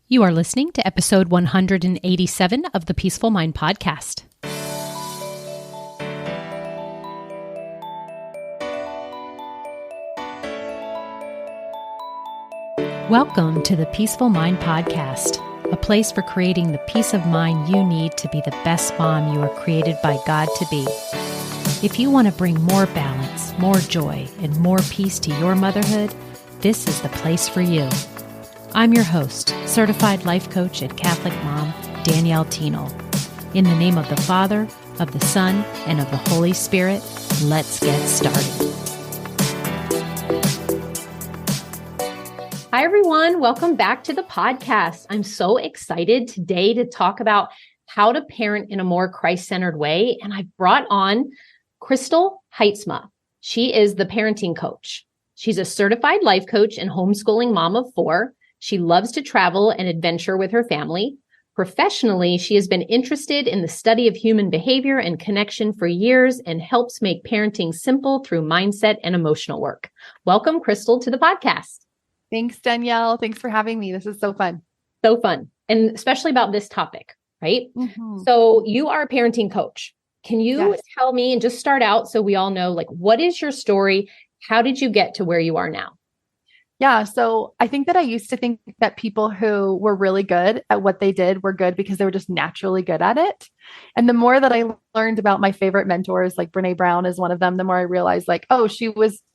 You are listening to episode 187 of the Peaceful Mind Podcast. Welcome to the Peaceful Mind Podcast, a place for creating the peace of mind you need to be the best mom you are created by God to be. If you want to bring more balance, more joy, and more peace to your motherhood, this is the place for you. I'm your host, certified life coach and Catholic mom, Danielle Thienel. In the name of the Father, of the Son, and of the Holy Spirit, let's get started. Hi, everyone. Welcome back to the podcast. I'm so excited today to talk about how to parent in a more Christ-centered way. And I've brought on Crystal Haitsma. She is the parenting coach. She's a certified life coach and homeschooling mom of 4. She loves to travel and adventure with her family. Professionally, she has been interested in the study of human behavior and connection for years and helps make parenting simple through mindset and emotional work. Welcome, Crystal, to the podcast. Thanks, Danielle. Thanks for having me. This is so fun. So fun. And especially about this topic, right? Mm-hmm. So you are a parenting coach. Can you tell me and just start out so we all know, what is your story? How did you get to where you are now? Yeah. So I think that I used to think that people who were really good at what they did were good because they were just naturally good at it. And the more that I learned about my favorite mentors, like Brene Brown is one of them, the more I realized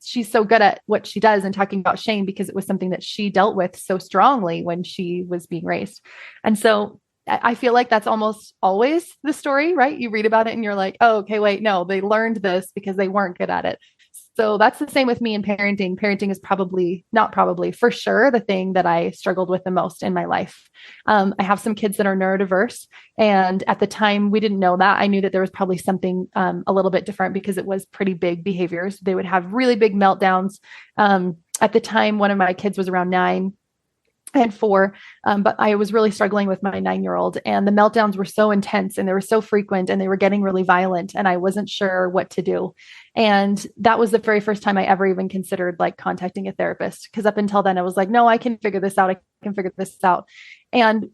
she's so good at what she does and talking about shame because it was something that she dealt with so strongly when she was being raised. And so I feel like that's almost always the story, right? You read about it and you're like, oh, okay, wait, no, they learned this because they weren't good at it. So that's the same with me in parenting. Parenting is for sure the thing that I struggled with the most in my life. I have some kids that are neurodiverse. And at the time we didn't know that. I knew that there was probably something a little bit different because it was pretty big behaviors. They would have really big meltdowns. At the time, one of my kids was around 9 and 4. But I was really struggling with my 9-year-old, and the meltdowns were so intense and they were so frequent and they were getting really violent, and I wasn't sure what to do. And that was the very first time I ever even considered contacting a therapist. Because up until then I was like, no, I can figure this out. And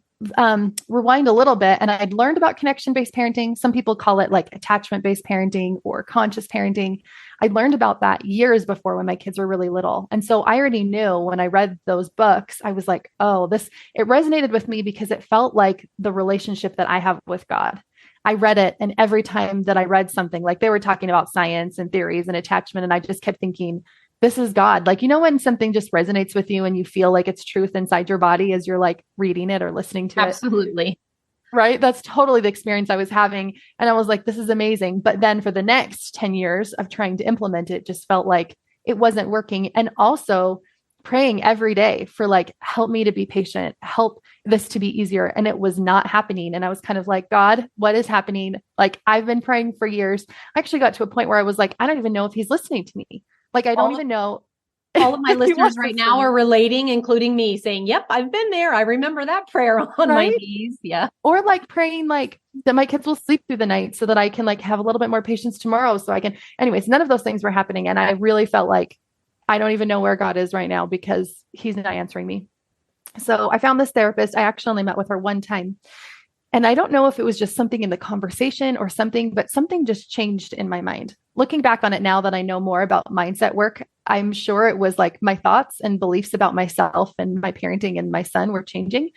rewind a little bit. And I'd learned about connection-based parenting. Some people call it attachment-based parenting or conscious parenting. I learned about that years before when my kids were really little. And so I already knew when I read those books, I was like, oh, it resonated with me because it felt like the relationship that I have with God. I read it, and every time that I read something, they were talking about science and theories and attachment, and I just kept thinking, this is God. When something just resonates with you and you feel like it's truth inside your body as you're reading it or listening to it. Absolutely. Right. That's totally the experience I was having. And I was like, this is amazing. But then for the next 10 years of trying to implement it, just felt like it wasn't working. And also praying every day for help me to be patient, help this to be easier. And it was not happening. And I was kind of like, God, what is happening? I've been praying for years. I actually got to a point where I was like, I don't even know if he's listening to me. I don't even know. All of my listeners right now are relating, including me, saying, yep, I've been there. I remember that prayer on my knees. Yeah. Or praying that my kids will sleep through the night so that I can have a little bit more patience tomorrow. So I can, anyways, none of those things were happening. And I really felt like I don't even know where God is right now because he's not answering me. So I found this therapist. I actually only met with her one time. And I don't know if it was just something in the conversation or something, but something just changed in my mind. Looking back on it now that I know more about mindset work, I'm sure it was my thoughts and beliefs about myself and my parenting and my son were changing.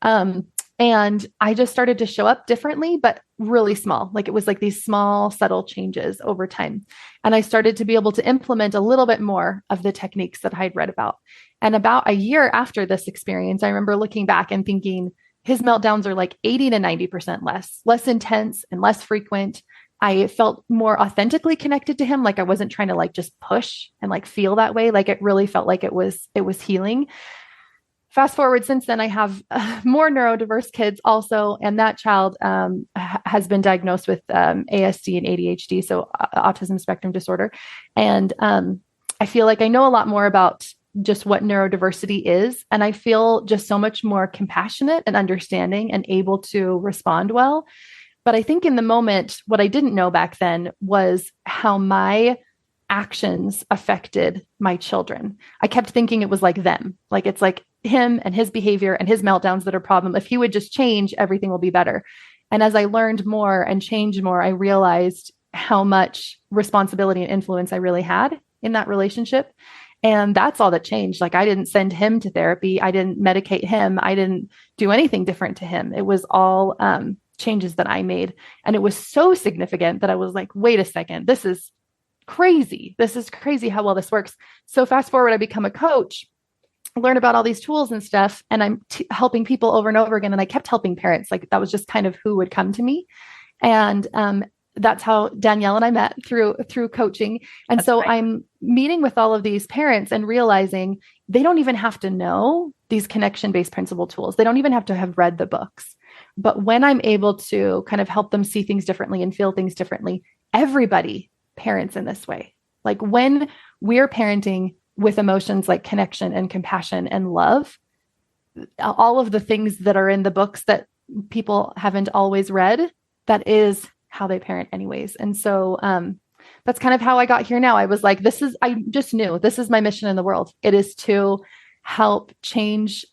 And I just started to show up differently, but really small. It was these small, subtle changes over time. And I started to be able to implement a little bit more of the techniques that I'd read about. And about a year after this experience, I remember looking back and thinking, his meltdowns are 80 to 90% less intense and less frequent. I felt more authentically connected to him. I wasn't trying to just push and feel that way. It really felt like it was healing. Fast forward since then, I have more neurodiverse kids also. And that child has been diagnosed with ASD and ADHD, so autism spectrum disorder. And I feel like I know a lot more about just what neurodiversity is. And I feel just so much more compassionate and understanding and able to respond well. But I think in the moment, what I didn't know back then was how my actions affected my children. I kept thinking it was like them. Like it's like him and his behavior and his meltdowns that are a problem. If he would just change, everything will be better. And as I learned more and changed more, I realized how much responsibility and influence I really had in that relationship. And that's all that changed. Like I didn't send him to therapy. I didn't medicate him. I didn't do anything different to him. It was all changes that I made. And it was so significant that I was like, wait a second, this is crazy. This is crazy how well this works. So fast forward, I become a coach, learn about all these tools and stuff. And I'm helping people over and over again. And I kept helping parents. Like that was just kind of who would come to me. And that's how Danielle and I met through coaching. And that's so right. I'm meeting with all of these parents and realizing they don't even have to know these connection-based principle tools. They don't even have to have read the books. But when I'm able to kind of help them see things differently and feel things differently, everybody parents in this way. Like when we're parenting with emotions like connection and compassion and love, all of the things that are in the books that people haven't always read, that is how they parent anyways. And so that's kind of how I got here now. I was like, I just knew this is my mission in the world. It is to help change.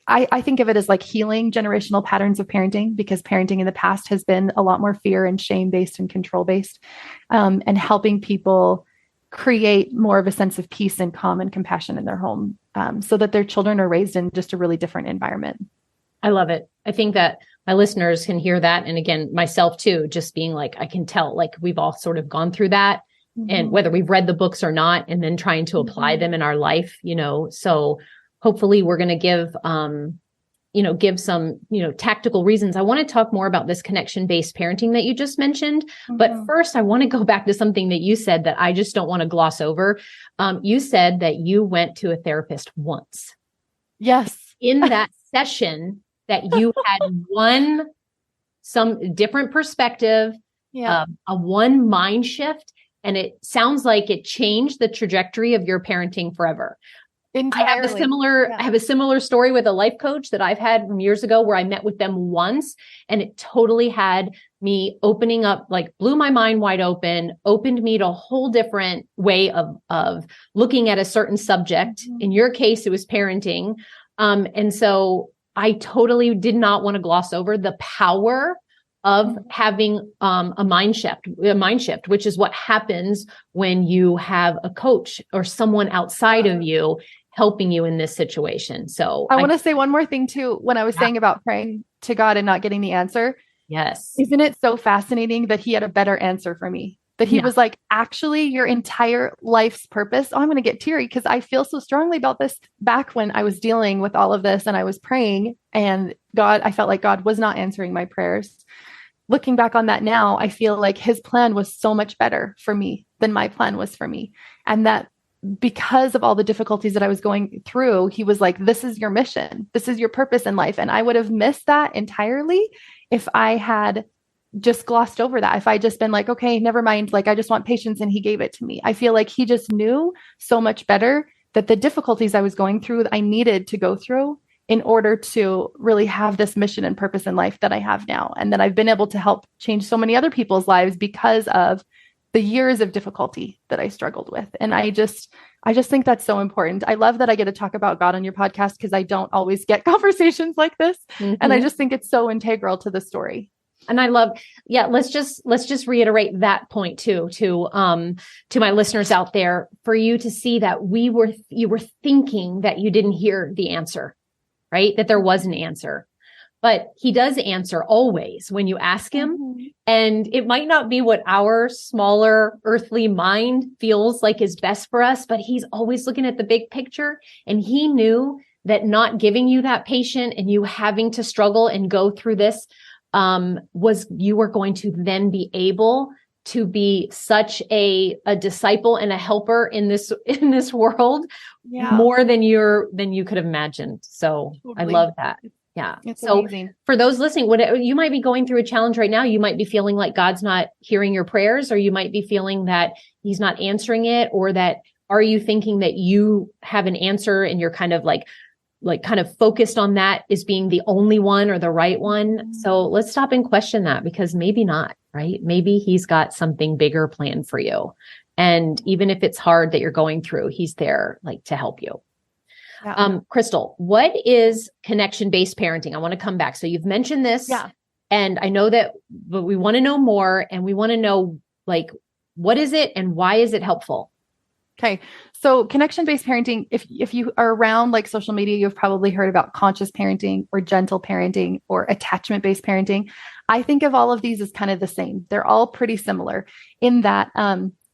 I think of it as like healing generational patterns of parenting, because parenting in the past has been a lot more fear and shame-based and control-based, and helping people create more of a sense of peace and calm and compassion in their home, so that their children are raised in just a really different environment. I love it. I think that my listeners can hear that. And again, myself too, just being like, I can tell, like we've all sort of gone through that, and whether we've read the books or not, and then trying to apply them in our life, so hopefully we're going to give some, tactical reasons. I want to talk more about this connection-based parenting that you just mentioned. But first, I want to go back to something that you said that I just don't want to gloss over. You said that you went to a therapist once. Yes. In that session that you had some different perspective, a one mind shift. And it sounds like it changed the trajectory of your parenting forever. Entirely. I have a similar story with a life coach that I've had from years ago, where I met with them once, and it totally had me opening up, like blew my mind wide open, opened me to a whole different way of looking at a certain subject. In your case, it was parenting. And so I totally did not want to gloss over the power of having a mind shift, which is what happens when you have a coach or someone outside of you helping you in this situation. So I want to say one more thing too, when I was saying about praying to God and not getting the answer. Yes. Isn't it so fascinating that he had a better answer for me? That he was like, actually, your entire life's purpose. Oh, I'm going to get teary because I feel so strongly about this. Back when I was dealing with all of this and I was praying, and I felt like God was not answering my prayers. Looking back on that now, I feel like his plan was so much better for me than my plan was for me. And that because of all the difficulties that I was going through, he was like, this is your mission. This is your purpose in life. And I would have missed that entirely if I had just glossed over that. If I just been like, okay, never mind. Like, I just want patience. And he gave it to me. I feel like he just knew so much better that the difficulties I was going through, I needed to go through in order to really have this mission and purpose in life that I have now. And that I've been able to help change so many other people's lives because of the years of difficulty that I struggled with. And I just think that's so important. I love that I get to talk about God on your podcast, because I don't always get conversations like this. And I just think it's so integral to the story. And I love, let's just reiterate that point too, to my listeners out there, for you to see that you were thinking that you didn't hear the answer, right? That there was an answer, but he does answer always when you ask him. And it might not be what our smaller earthly mind feels like is best for us, but he's always looking at the big picture. And he knew that not giving you that patient and you having to struggle and go through this, you were going to then be able to be such a disciple and a helper in this world, more than you could have imagined. So totally. I love that. Yeah. It's so amazing. For those listening, you might be going through a challenge right now. You might be feeling like God's not hearing your prayers, or you might be feeling that he's not answering it, or that, are you thinking that you have an answer and you're kind of like kind of focused on that as being the only one or the right one? So let's stop and question that, because maybe not, right? Maybe he's got something bigger planned for you. And even if it's hard that you're going through, he's there like to help you. Yeah. Crystal, what is connection-based parenting? I want to come back. So you've mentioned this, and I know that, but we want to know more, and we want to know, like, what is it and why is it helpful? Okay. So connection-based parenting, if you are around like social media, you've probably heard about conscious parenting or gentle parenting or attachment-based parenting. I think of all of these as kind of the same. They're all pretty similar in that,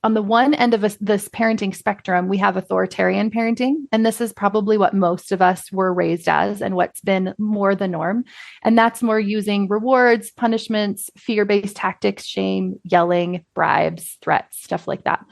on the one end of this parenting spectrum, we have authoritarian parenting. And this is probably what most of us were raised as and what's been more the norm. And that's more using rewards, punishments, fear-based tactics, shame, yelling, bribes, threats, stuff like that.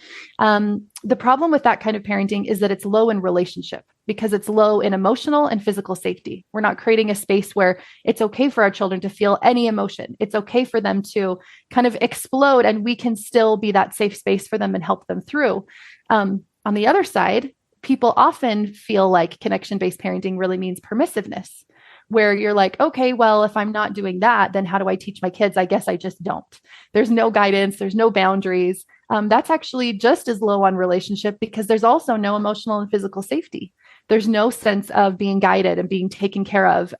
The problem with that kind of parenting is that it's low in relationship because it's low in emotional and physical safety. We're not creating a space where it's okay for our children to feel any emotion. It's okay for them to kind of explode, and we can still be that safe space for them and help them through. On the other side, people often feel like connection-based parenting really means permissiveness, where you're like, okay, well, if I'm not doing that, then how do I teach my kids? I guess I just don't. There's no guidance. There's no boundaries. That's actually just as low on relationship because there's also no emotional and physical safety. There's no sense of being guided and being taken care of.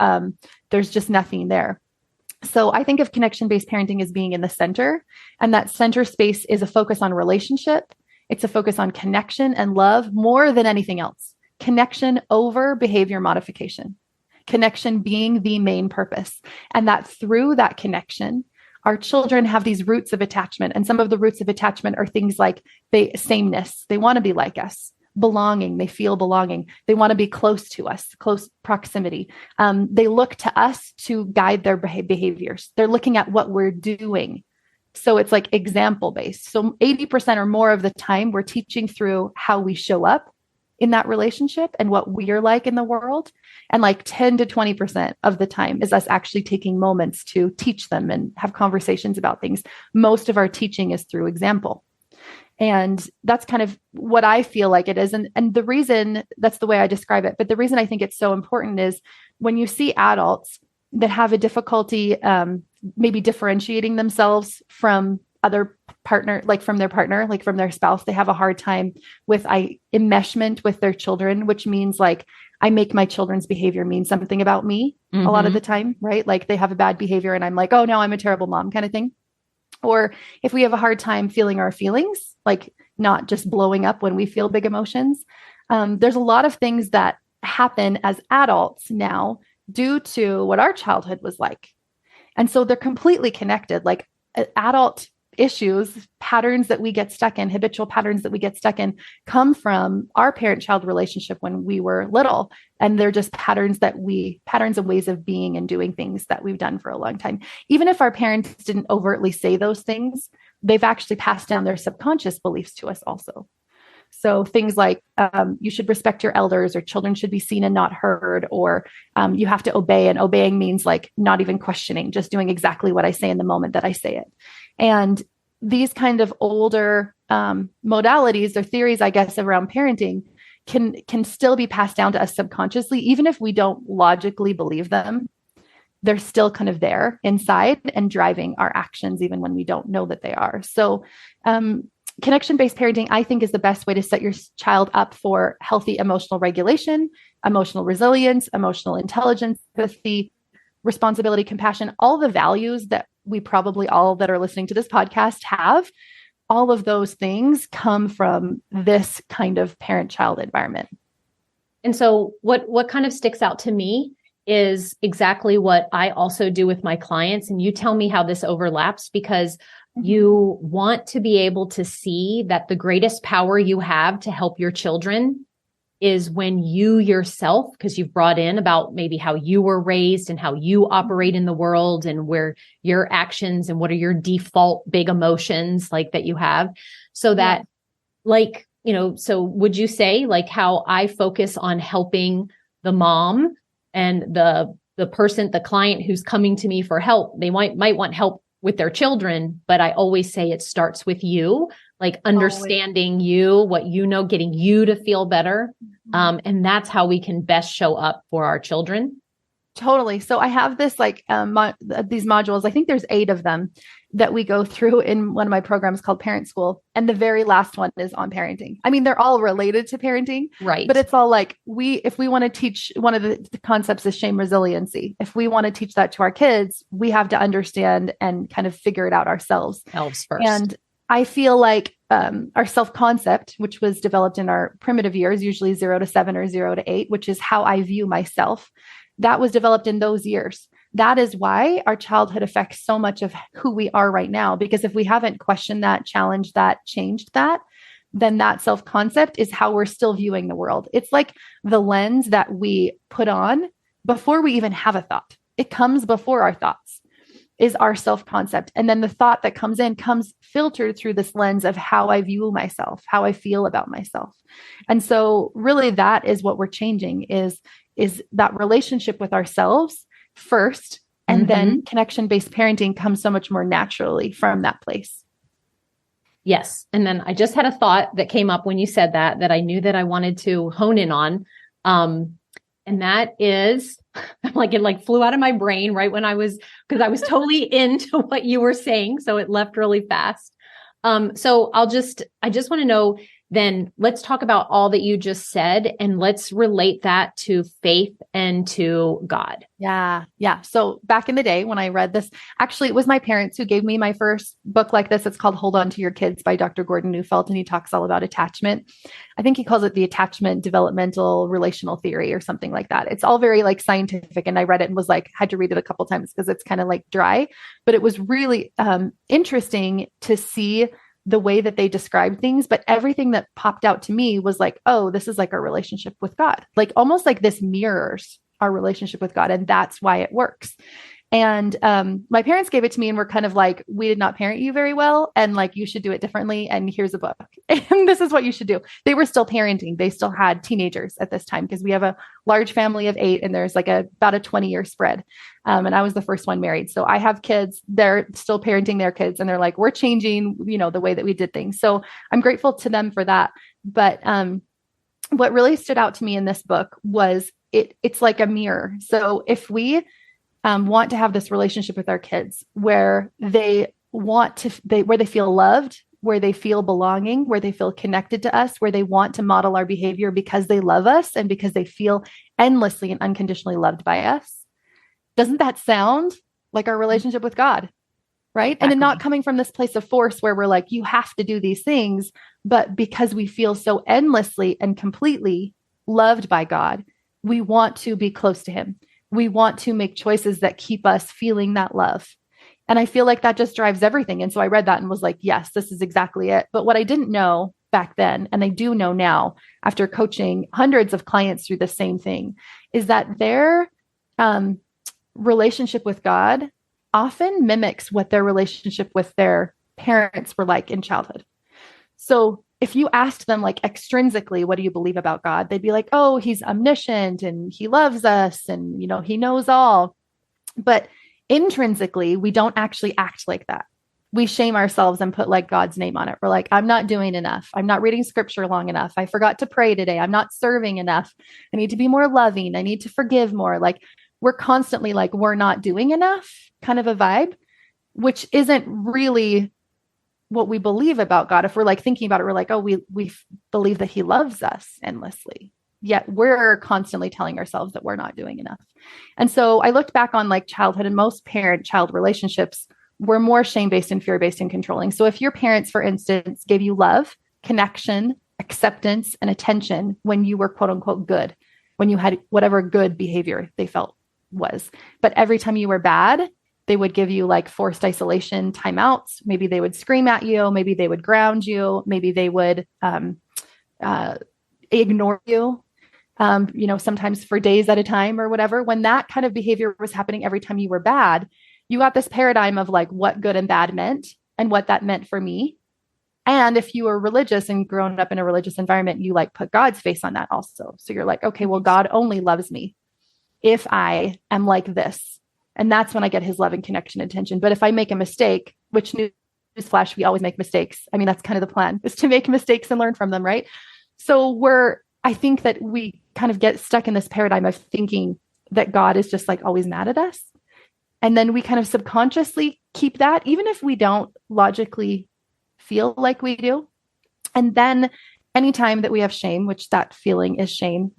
There's just nothing there. So I think of connection-based parenting as being in the center, and that center space is a focus on relationship. It's a focus on connection and love more than anything else. Connection over behavior modification. Connection being the main purpose. And that through that connection, our children have these roots of attachment. And some of the roots of attachment are things like sameness. They want to be like us. Belonging. They feel belonging. They want to be close to us, close proximity. They look to us to guide their behaviors. They're looking at what we're doing. So it's like example based. So 80% or more of the time we're teaching through how we show up in that relationship and what we're like in the world. And like 10 to 20% of the time is us actually taking moments to teach them and have conversations about things. Most of our teaching is through example. And that's kind of what I feel like it is. And the reason that's the way I describe it, but the reason I think it's so important is when you see adults that have a difficulty maybe differentiating themselves from other partner, like from their partner, like from their spouse, they have a hard time with enmeshment with their children, which means like I make my children's behavior mean something about me a lot of the time, right? Like they have a bad behavior and I'm like, oh no, I'm a terrible mom kind of thing. Or if we have a hard time feeling our feelings, like not just blowing up when we feel big emotions, there's a lot of things that happen as adults now due to what our childhood was like. And so they're completely connected, like adult issues, patterns that we get stuck in, habitual patterns that we get stuck in come from our parent-child relationship when we were little. And they're just patterns and ways of being and doing things that we've done for a long time. Even if our parents didn't overtly say those things, they've actually passed down their subconscious beliefs to us also. So things like you should respect your elders, or children should be seen and not heard, or you have to obey. And obeying means like not even questioning, just doing exactly what I say in the moment that I say it. And these kind of older modalities or theories, I guess, around parenting can still be passed down to us subconsciously, even if we don't logically believe them. They're still kind of there inside and driving our actions, even when we don't know that they are. So connection-based parenting, I think, is the best way to set your child up for healthy emotional regulation, emotional resilience, emotional intelligence, empathy, responsibility, compassion, all the values that we probably all that are listening to this podcast have. All of those things come from this kind of parent-child environment. And so what kind of sticks out to me is exactly what I also do with my clients. And you tell me how this overlaps, because you want to be able to see that the greatest power you have to help your children is when you yourself, because you've brought in about maybe how you were raised and how you operate in the world and where your actions and what are your default big emotions like that you have. So that like, you know, so would you say like how I focus on helping the mom and the person, the client who's coming to me for help, they might want help with their children, but I always say it starts with you, like understanding you, what you know, getting you to feel better. And that's how we can best show up for our children. Totally. So I have this these modules. I think there's 8 of them that we go through in one of my programs called Parent School. And the very last one is on parenting. I mean, they're all related to parenting, Right. but it's all like if we want to teach, one of the concepts is shame resiliency. If we want to teach that to our kids, we have to understand and kind of figure it out ourselves. Elves first. And I feel like our self-concept, which was developed in our primitive years, usually 0 to 7 or 0 to 8, which is how I view myself, that was developed in those years. That is why our childhood affects so much of who we are right now. Because if we haven't questioned that, challenged that, changed that, then that self-concept is how we're still viewing the world. It's like the lens that we put on before we even have a thought. It comes before our thoughts, is our self-concept. And then the thought that comes in comes filtered through this lens of how I view myself, how I feel about myself. And so really that is what we're changing is that relationship with ourselves first, and then connection-based parenting comes so much more naturally from that place. Yes. And then I just had a thought that came up when you said that I knew that I wanted to hone in on. And that is like, it flew out of my brain right when because I was totally into what you were saying. So it left really fast. So I just want to know, then let's talk about all that you just said and let's relate that to faith and to God. Yeah. Yeah. So back in the day when I read this, actually, it was my parents who gave me my first book like this. It's called Hold On to Your Kids by Dr. Gordon Neufeld. And he talks all about attachment. I think he calls it the attachment developmental relational theory or something like that. It's all very scientific. And I read it and was had to read it a couple times because it's kind of dry, but it was really interesting to see the way that they described things. But everything that popped out to me was oh, this is our relationship with God. Almost this mirrors our relationship with God. And that's why it works. And my parents gave it to me and were kind of we did not parent you very well. And you should do it differently. And here's a book. And this is what you should do. They were still parenting. They still had teenagers at this time because we have a large family of 8 and there's about a 20-year spread. And I was the first one married. So I have kids. They're still parenting their kids. And they're we're changing, the way that we did things. So I'm grateful to them for that. But what really stood out to me in this book was it's like a mirror. So if we want to have this relationship with our kids where they feel loved, where they feel belonging, where they feel connected to us, where they want to model our behavior because they love us and because they feel endlessly and unconditionally loved by us. Doesn't that sound like our relationship with God? Right. Exactly. And then not coming from this place of force where we're you have to do these things, but because we feel so endlessly and completely loved by God, we want to be close to him. We want to make choices that keep us feeling that love. And I feel that just drives everything. And so I read that and was yes, this is exactly it. But what I didn't know back then, and I do know now after coaching hundreds of clients through the same thing, is that their relationship with God often mimics what their relationship with their parents were like in childhood. So if you asked them extrinsically, what do you believe about God? They'd be oh, he's omniscient and he loves us and, he knows all. But intrinsically, we don't actually act like that. We shame ourselves and put God's name on it. We're I'm not doing enough. I'm not reading scripture long enough. I forgot to pray today. I'm not serving enough. I need to be more loving. I need to forgive more. We're constantly we're not doing enough kind of a vibe, which isn't really what we believe about God. If we're thinking about it, we're oh, we believe that he loves us endlessly, yet we're constantly telling ourselves that we're not doing enough. And so I looked back on childhood, and most parent-child relationships were more shame-based and fear-based and controlling. So if your parents, for instance, gave you love, connection, acceptance, and attention when you were quote unquote good, when you had whatever good behavior they felt was, but every time you were bad, they would give you forced isolation timeouts. Maybe they would scream at you. Maybe they would ground you. Maybe they would ignore you, sometimes for days at a time or whatever. When that kind of behavior was happening every time you were bad, you got this paradigm of what good and bad meant and what that meant for me. And if you were religious and grown up in a religious environment, you put God's face on that also. So you're okay, well, God only loves me if I am like this. And that's when I get his love and connection and attention. But if I make a mistake, which newsflash, we always make mistakes. I mean, that's kind of the plan, is to make mistakes and learn from them, right? So I think that we kind of get stuck in this paradigm of thinking that God is just like always mad at us. And then we kind of subconsciously keep that, even if we don't logically feel like we do. And then anytime that we have shame, which that feeling is shame,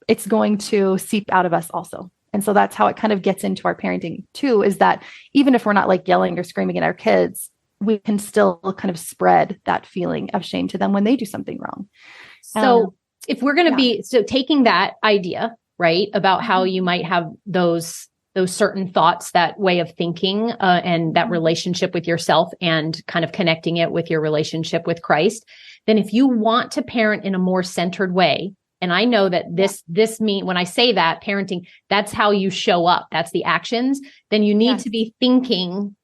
it's going to seep out of us also. And so that's how it kind of gets into our parenting too, is that even if we're not like yelling or screaming at our kids, we can still kind of spread that feeling of shame to them when they do something wrong. So if we're going to be, so taking that idea, right, about how you might have those certain thoughts, that way of thinking, and that relationship with yourself, and kind of connecting it with your relationship with Christ, then if you want to parent in a more centered way, and I know that this mean, when I say that parenting, that's how you show up, that's the actions, then you need to be thinking,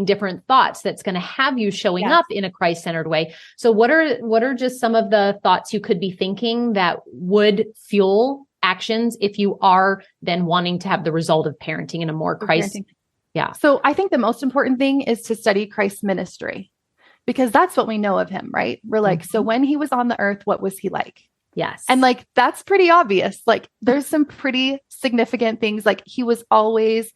different thoughts that's going to have you showing up in a Christ-centered way. So what are just some of the thoughts you could be thinking that would fuel actions if you are then wanting to have the result of parenting in a more Christ? Yeah. So I think the most important thing is to study Christ's ministry, because that's what we know of him, right? We're like, so when he was on the earth, what was he like? Yes. And like, that's pretty obvious. Like there's some pretty significant things. Like he was always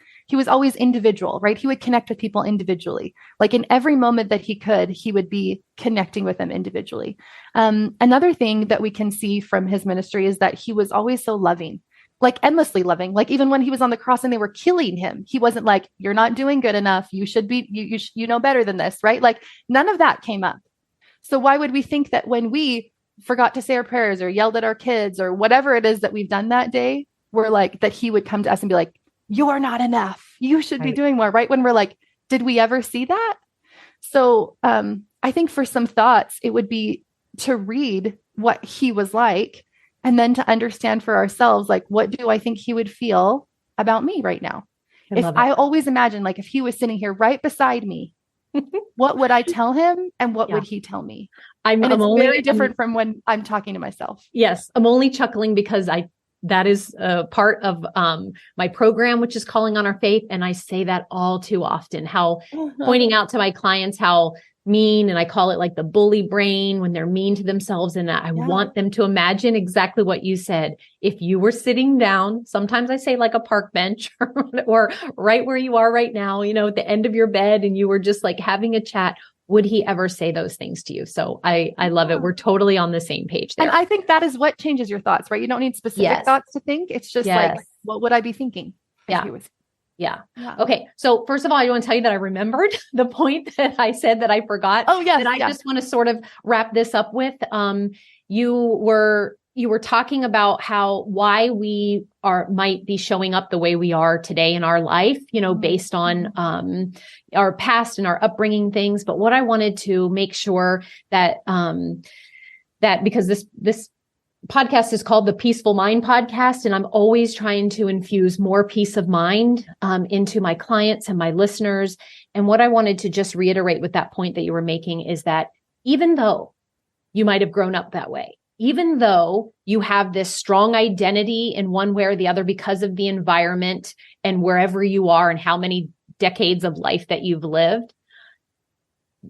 individual, right? He would connect with people individually. Like in every moment that he could, he would be connecting with them individually. Another thing that we can see from his ministry is that he was always so loving, like endlessly loving. Like even when he was on the cross and they were killing him, he wasn't like, you're not doing good enough. You should be, you know better than this, right? Like none of that came up. So why would we think that when we forgot to say our prayers or yelled at our kids or whatever it is that we've done that day, we're like, that he would come to us and be like, you're not enough. You should be doing more, right? When we're like, did we ever see that? So I think for some thoughts, it would be to read what he was like, and then to understand for ourselves, like, what do I think he would feel about me right now? I always imagine, like, if he was sitting here right beside me, what would I tell him and what would he tell me? It's very different from when I'm talking to myself. Yes. I'm only chuckling because that is a part of my program, which is Calling on Our Faith. And I say that all too often, how pointing out to my clients how mean, and I call it like the bully brain, when they're mean to themselves. And I want them to imagine exactly what you said. If you were sitting down, sometimes I say like a park bench or right where you are right now, at the end of your bed, and you were just like having a chat, would he ever say those things to you? So I love it. We're totally on the same page there. And I think that is what changes your thoughts, right? You don't need specific thoughts to think. It's just like, what would I be thinking? Yeah. Okay. So first of all, I want to tell you that I remembered the point that I said that I forgot. Oh, yes. That I just want to sort of wrap this up with. You were talking about why we might be showing up the way we are today in our life, based on our past and our upbringing things. But what I wanted to make sure that because this podcast is called the Peaceful Mind Podcast, and I'm always trying to infuse more peace of mind into my clients and my listeners. And what I wanted to just reiterate with that point that you were making is that even though you might have grown up that way, even though you have this strong identity in one way or the other because of the environment and wherever you are and how many decades of life that you've lived,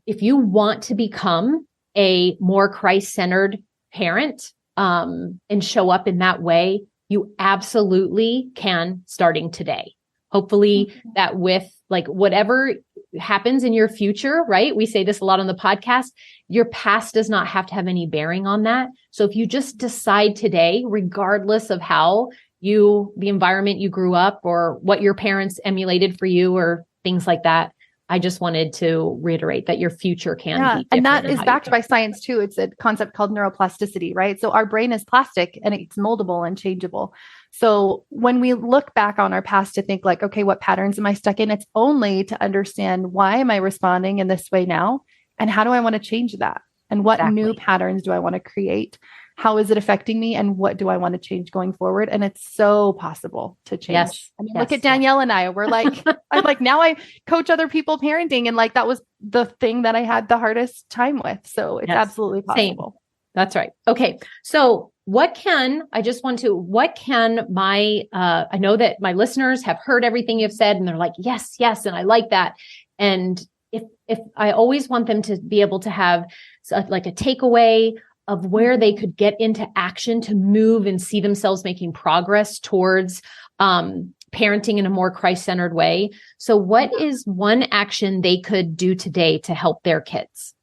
if you want to become a more Christ-centered parent, and show up in that way, you absolutely can, starting today. Hopefully that with like whatever happens in your future, right? We say this a lot on the podcast, your past does not have to have any bearing on that. So if you just decide today, regardless of how the environment you grew up or what your parents emulated for you or things like that, I just wanted to reiterate that your future can be different. And that is backed by science too. It's a concept called neuroplasticity, right? So our brain is plastic and it's moldable and changeable. So when we look back on our past to think like, okay, what patterns am I stuck in? It's only to understand, why am I responding in this way now? And how do I want to change that? And what new patterns do I want to create? How is it affecting me? And what do I want to change going forward? And it's so possible to change. Yes. I mean, look at Danielle and I, we're like, I'm like, now I coach other people parenting. And like, that was the thing that I had the hardest time with. So it's absolutely possible. Same. That's right. Okay. So I know that my listeners have heard everything you've said and they're like, yes. And I like that. And if I always want them to be able to have like a takeaway of where they could get into action to move and see themselves making progress towards parenting in a more Christ-centered way. So what is one action they could do today to help their kids?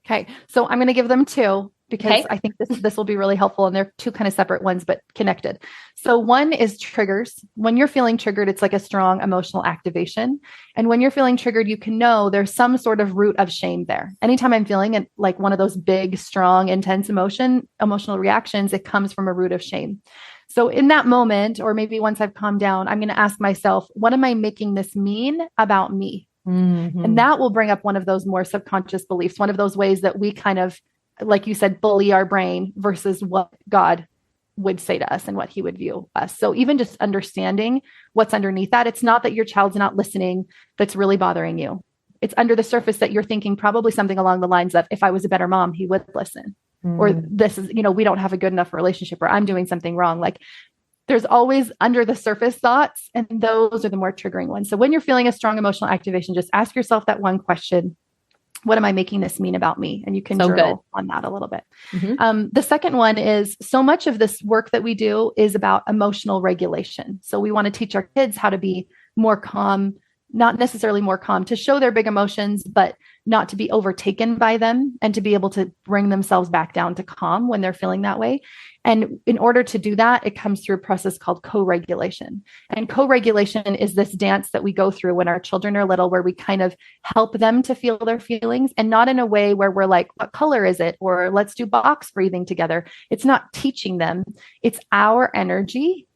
Okay. So I'm going to give them two because Okay. I think this will be really helpful, and they're two kind of separate ones, but connected. So one is triggers. When you're feeling triggered, it's like a strong emotional activation. And when you're feeling triggered, you can know there's some sort of root of shame there. Anytime I'm feeling like one of those big, strong, intense emotional reactions, it comes from a root of shame. So in that moment, or maybe once I've calmed down, I'm going to ask myself, what am I making this mean about me? Mm-hmm. And that will bring up one of those more subconscious beliefs, one of those ways that we kind of, like you said, bully our brain versus what God would say to us and what he would view us. So even just understanding what's underneath that, it's not that your child's not listening that's really bothering you. It's under the surface that you're thinking probably something along the lines of, if I was a better mom, he would listen. Or this is, we don't have a good enough relationship, or I'm doing something wrong. Like there's always under the surface thoughts, and those are the more triggering ones. So when you're feeling a strong emotional activation, just ask yourself that one question: what am I making this mean about me? And you can journal on that a little bit. Mm-hmm. The second one is, so much of this work that we do is about emotional regulation. So we want to teach our kids how to be more calm, not necessarily more calm, to show their big emotions, but not to be overtaken by them, and to be able to bring themselves back down to calm when they're feeling that way. And in order to do that, it comes through a process called co-regulation. And co-regulation is this dance that we go through when our children are little, where we kind of help them to feel their feelings, and not in a way where we're like, what color is it? Or let's do box breathing together. It's not teaching them. It's our energy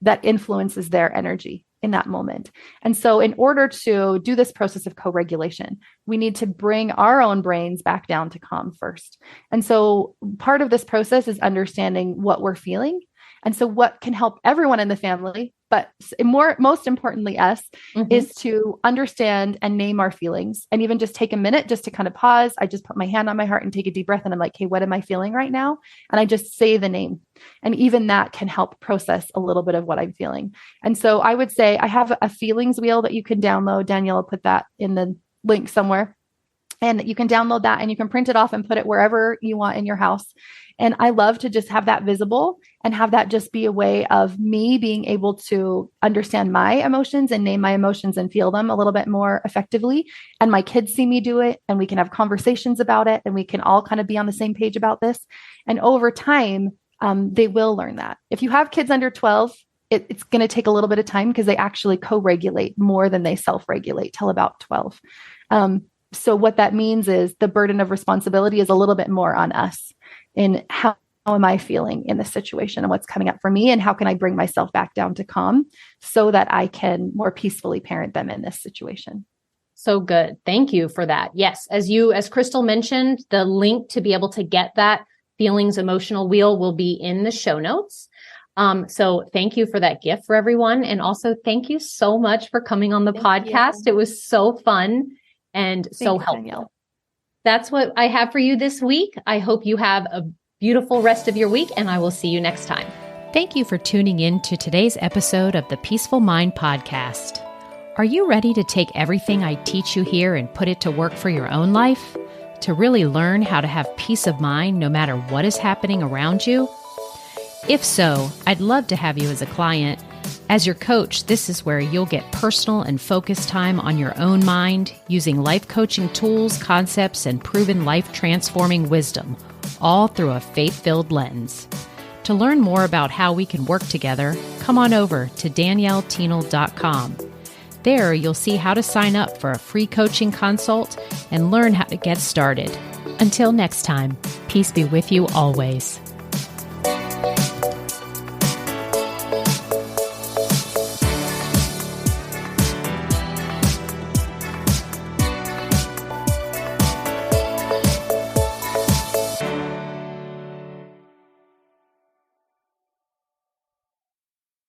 that influences their energy in that moment. And so in order to do this process of co-regulation, we need to bring our own brains back down to calm first. And so part of this process is understanding what we're feeling. And so what can help everyone in the family, but most importantly us, is to understand and name our feelings, and even just take a minute just to kind of pause. I just put my hand on my heart and take a deep breath, and I'm like, hey, what am I feeling right now? And I just say the name. And even that can help process a little bit of what I'm feeling. And so I would say I have a feelings wheel that you can download. Danielle will put that in the link somewhere. And you can download that, and you can print it off and put it wherever you want in your house. And I love to just have that visible, and have that just be a way of me being able to understand my emotions and name my emotions and feel them a little bit more effectively. And my kids see me do it, and we can have conversations about it, and we can all kind of be on the same page about this. And over time, they will learn that. If you have kids under 12, it's going to take a little bit of time, because they actually co-regulate more than they self-regulate till about 12. So what that means is the burden of responsibility is a little bit more on us in how am I feeling in this situation, and what's coming up for me, and how can I bring myself back down to calm so that I can more peacefully parent them in this situation. So good. Thank you for that. Yes. As Crystal mentioned, the link to be able to get that feelings emotional wheel will be in the show notes. So thank you for that gift for everyone. And also thank you so much for coming on the podcast. It was so fun and so helpful. Danielle. That's what I have for you this week. I hope you have a beautiful rest of your week, and I will see you next time. Thank you for tuning in to today's episode of the Peaceful Mind Podcast. Are you ready to take everything I teach you here and put it to work for your own life? To really learn how to have peace of mind no matter what is happening around you? If so, I'd love to have you as a client. As your coach, this is where you'll get personal and focused time on your own mind, using life coaching tools, concepts, and proven life-transforming wisdom, all through a faith-filled lens. To learn more about how we can work together, come on over to DanielleThienel.com. There, you'll see how to sign up for a free coaching consult and learn how to get started. Until next time, peace be with you always.